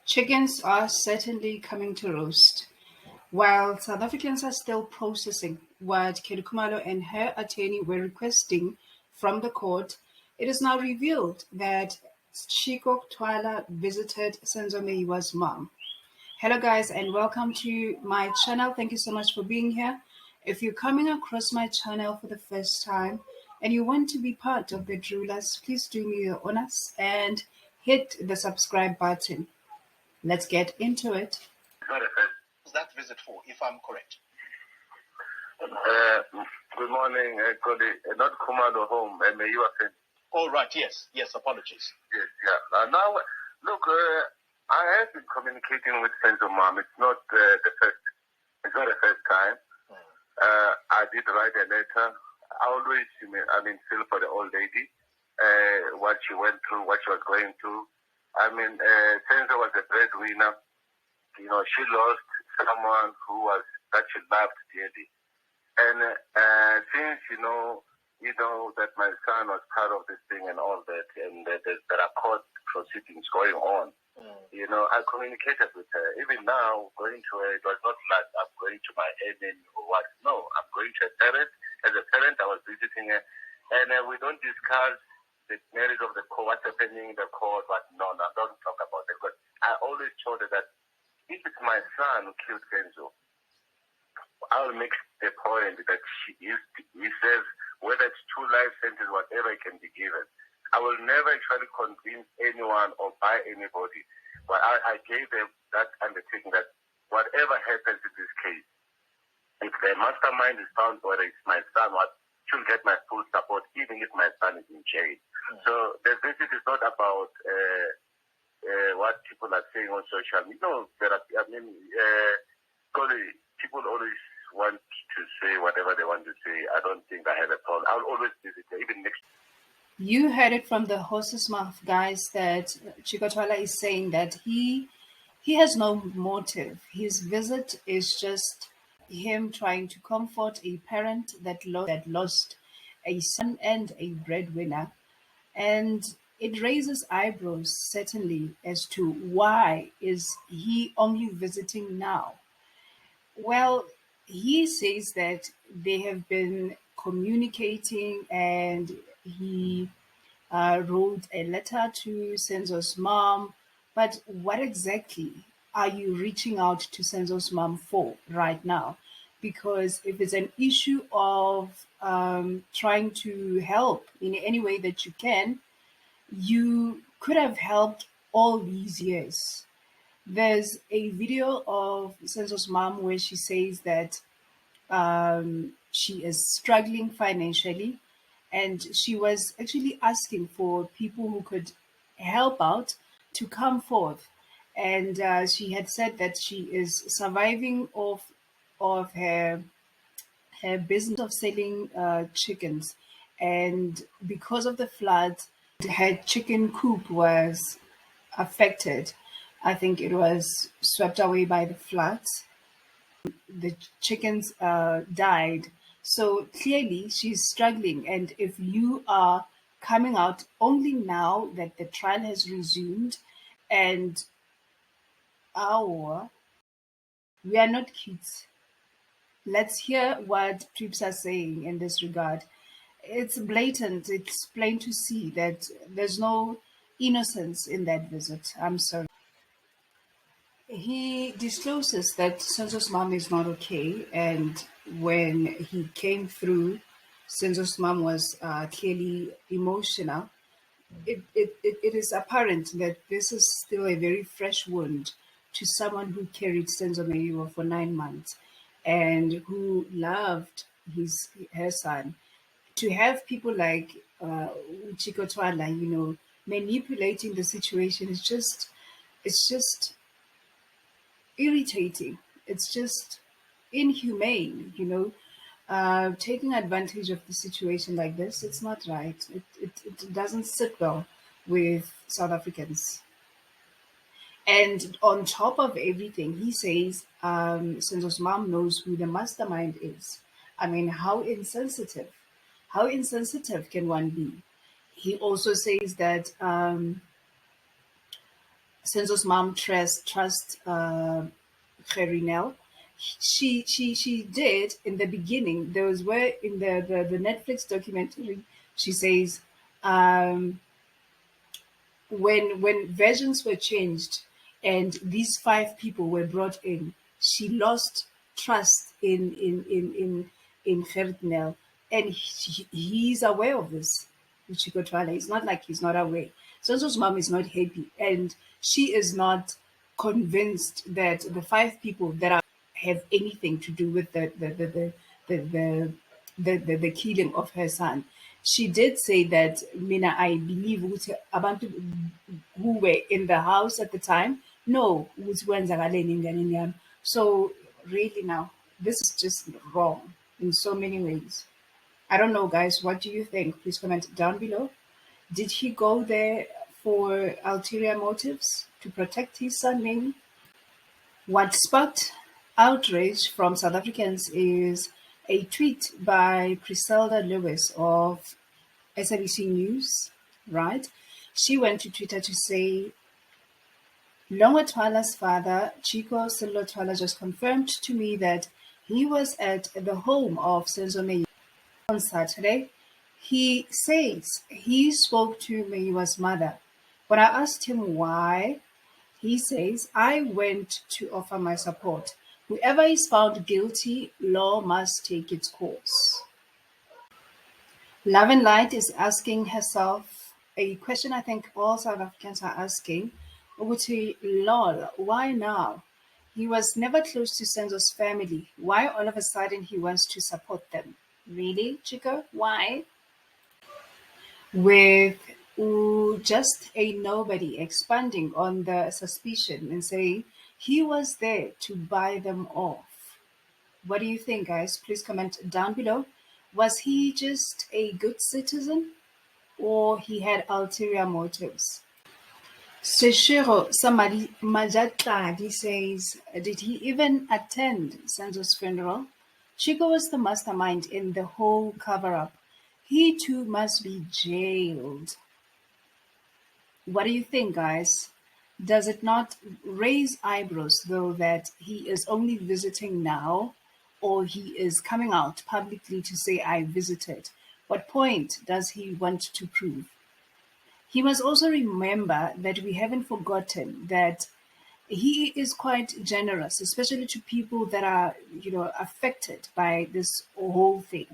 Chickens are certainly coming to roast. While South Africans are still processing what Kedukumalo and her attorney were requesting from the court, it is now revealed that Chicco Twala visited Senzo Meyiwa'S mom. Hello, guys, and welcome to my channel. Thank you so much for being here. If you're coming across my channel for the first time and you want to be part of the Drulers, please do me the honors and hit the subscribe button. Let's get into it. That visit for, if I'm correct? Good morning, Cody. Not Commando home, Meyiwa'S. Oh, right, yes, apologies. Yes, yeah. Now, look, I have been communicating with Senzo mom. It's not the first time. I did write a letter. I always, feel for the old lady, what she went through, what she was going through. Senzo was a breadwinner. She lost someone that she loved dearly. And since that my son was part of this thing and all that, and there are court proceedings going on, I communicated with her. Even now, going to her, it was not like I'm going to my amen or what. No, I'm going to a parent. As a parent, I was visiting her, and we don't discuss the merits of the court, what's happening in the court, what. No, don't talk about it. But I always told her that if it's my son who killed Senzo, I'll make the point that he says whether it's 2 life sentences, whatever it can be given. I will never try to convince anyone or buy anybody. But I gave them that undertaking that whatever happens in this case, if the mastermind is found, whether it's my son, should get my full support, even if my son is in jail. So the visit is not about what people are saying on social media. People always want to say whatever they want to say. I don't think I have a problem. I'll always visit her, even next. You heard it from the horse's mouth, guys, that Chicco Twala is saying that he has no motive. His visit is just him trying to comfort a parent that lost a son and a breadwinner. And it raises eyebrows, certainly, as to why is he only visiting now. Well, he says that they have been communicating and he wrote a letter to Senzo's mom. But what exactly are you reaching out to Senzo's mom for right now? Because if it's an issue of trying to help in any way that you can, you could have helped all these years. There's a video of Senzo's mom where she says that she is struggling financially, and she was actually asking for people who could help out to come forth. And she had said that she is surviving off of her business of selling chickens, and because of the floods, her chicken coop was affected. I think it was swept away by the floods. The chickens died. So clearly she's struggling. And if you are coming out only now that the trial has resumed and we are not kids. Let's hear what troops are saying in this regard. It's blatant. It's plain to see that there's no innocence in that visit. I'm sorry. He discloses that Senzo's mom is not okay, and when he came through, Senzo's mom was clearly emotional. It is apparent that this is still a very fresh wound to someone who carried Senzo Meyiwa for 9 months and who loved her son. To have people like Chicco Twala, manipulating the situation is just irritating. It's just inhumane, taking advantage of the situation like this. It's not right. It doesn't sit well with South Africans. And on top of everything, he says Senzo's mom knows who the mastermind is. I mean, how insensitive can one be? He also says that Senzo's mom trust Gerinel. She did in the beginning. There was where in the Netflix documentary she says, um, when versions were changed and these five people were brought in, she lost trust in Gerinel, and he's aware of this. Chicco Twala. It's not like he's not aware. Sonso's mom is not happy, and she is not convinced that the five people that are have anything to do with the killing of her son. She did say that Mina, I believe ukuthi abantu who were in the house at the time know ukuthi kwenzakaleni enganeni yami. So really now, this is just wrong in so many ways. I don't know, guys. What do you think? Please comment down below. Did he go there for ulterior motives to protect his son, maybe? What sparked outrage from South Africans is a tweet by Griselda Lewis of SABC News, right? She went to Twitter to say, Longa Twala's father, Chicco Sello Twala, just confirmed to me that he was at the home of Senzo Meyiwa on Saturday. He says he spoke to Meyiwa'S mother. When I asked him why, he says, I went to offer my support. Whoever is found guilty, law must take its course. Love and Light is asking herself a question I think all South Africans are asking. Uguti, lol, why now? He was never close to Senzo's family. Why all of a sudden he wants to support them? Really, Chicco? Why? With just a nobody expanding on the suspicion and saying he was there to buy them off. What do you think, guys? Please comment down below. Was he just a good citizen or he had ulterior motives? Seshiro Samadi Majatladi says, did he even attend Senzo's funeral? Chicco was the mastermind in the whole cover-up. He too must be jailed. What do you think, guys? Does it not raise eyebrows, though, that he is only visiting now, or he is coming out publicly to say, I visited? What point does he want to prove? He must also remember that we haven't forgotten that he is quite generous, especially to people that are, affected by this whole thing.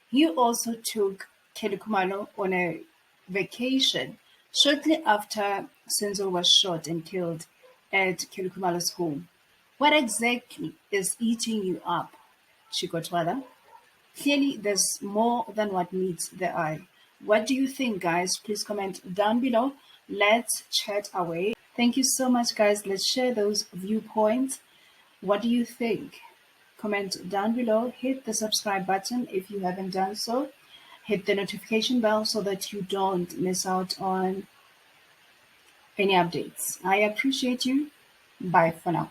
He also took Kelly Khumalo on a vacation shortly after Senzo was shot and killed at Kelly Khumalo's home. What exactly is eating you up, Chicco Twala? Clearly, there's more than what meets the eye. What do you think, guys? Please comment down below. Let's chat away. Thank you so much, guys. Let's share those viewpoints. What do you think? Comment down below. Hit the subscribe button if you haven't done so. Hit the notification bell so that you don't miss out on any updates. I appreciate you. Bye for now.